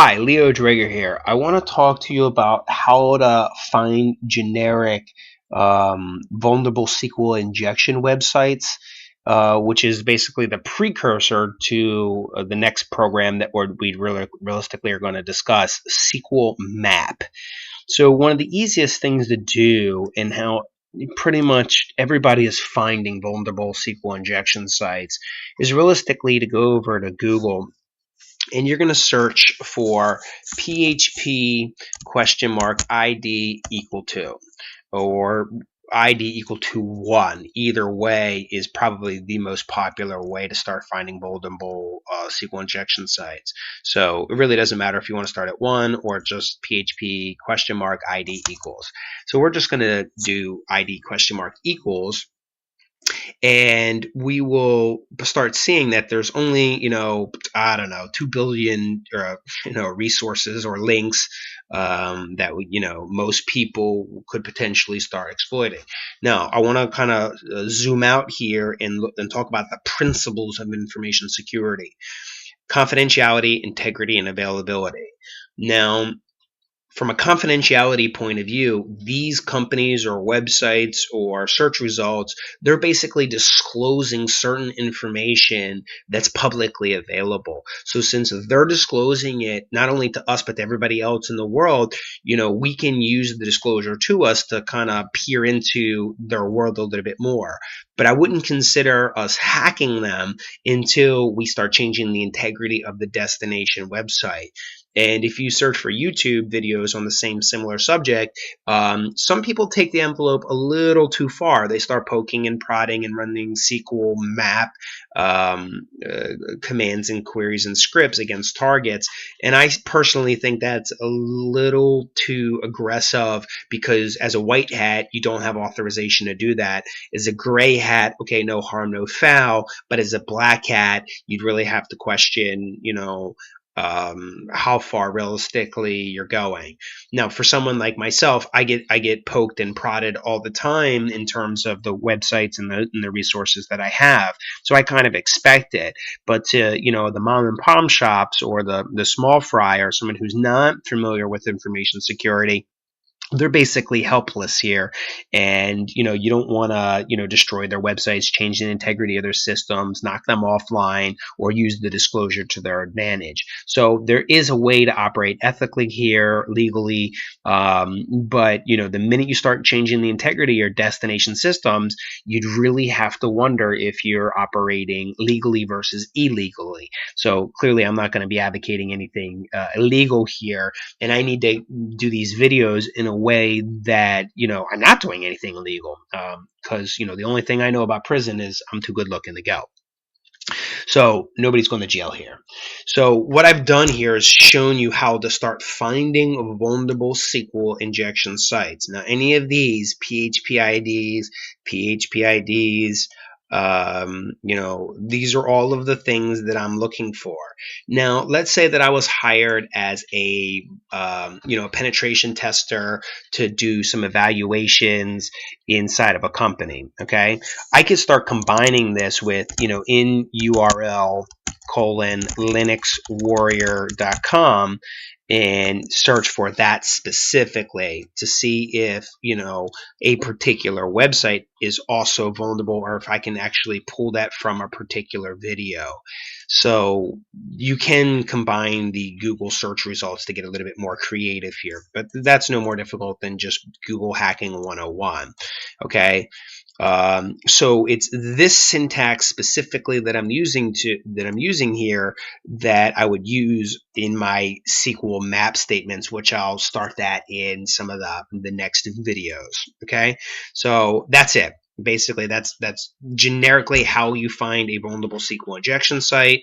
Hi, Leo Drager here. I want to talk to you about how to find generic vulnerable SQL injection websites, which is basically the precursor to the next program that we realistically are going to discuss, SQL Map. So one of the easiest things to do, and how pretty much everybody is finding vulnerable SQL injection sites, is realistically to go over to Google and you're going to search for PHP ID equal to, or ID equal to 1. Either way is probably the most popular way to start finding vulnerable SQL injection sites. So it really doesn't matter if you want to start at 1 or just PHP ID equals. So we're just going to do ID equals. And we will start seeing that there's only, I don't know, 2 billion, resources or links that most people could potentially start exploiting. Now, I want to kind of zoom out here and talk about the principles of information security: confidentiality, integrity, and availability. Now, from a confidentiality point of view, these companies or websites or search results, they're basically disclosing certain information that's publicly available. So since they're disclosing it not only to us but to everybody else in the world, we can use the disclosure to us to kind of peer into their world a little bit more. But I wouldn't consider us hacking them until we start changing the integrity of the destination website. And if you search for YouTube videos on the same similar subject, some people take the envelope a little too far. They start poking and prodding and running SQL map commands and queries and scripts against targets. And I personally think that's a little too aggressive, because as a white hat, you don't have authorization to do that. As a gray hat, okay, no harm, no foul. But as a black hat, you'd really have to question, how far realistically you're going. Now, for someone like myself, I get poked and prodded all the time in terms of the websites and the resources that I have. So I kind of expect it. But to the mom and pop shops or the small fry, or someone who's not familiar with information security, they're basically helpless here. And you don't want to destroy their websites, change the integrity of their systems, knock them offline, or use the disclosure to their advantage. So there is a way to operate ethically here, legally, but the minute you start changing the integrity of your destination systems, you'd really have to wonder if you're operating legally versus illegally. So clearly I'm not going to be advocating anything illegal here, and I need to do these videos in a way that I'm not doing anything illegal, because the only thing I know about prison is I'm too good looking to go. So nobody's going to jail here. So what I've done here is shown you how to start finding vulnerable SQL injection sites. Now, any of these phpIDs, these are all of the things that I'm looking for. Now, let's say that I was hired as a penetration tester to do some evaluations inside of a company. Okay, I could start combining this with in URL linuxwarrior.com and search for that specifically to see if a particular website is also vulnerable, or if I can actually pull that from a particular video. So you can combine the Google search results to get a little bit more creative here, but that's no more difficult than just Google hacking 101. Okay. So it's this syntax specifically that I'm using here that I would use in my SQL map statements, which I'll start that in some of the next videos. Okay, so that's it. Basically, that's generically how you find a vulnerable SQL injection site.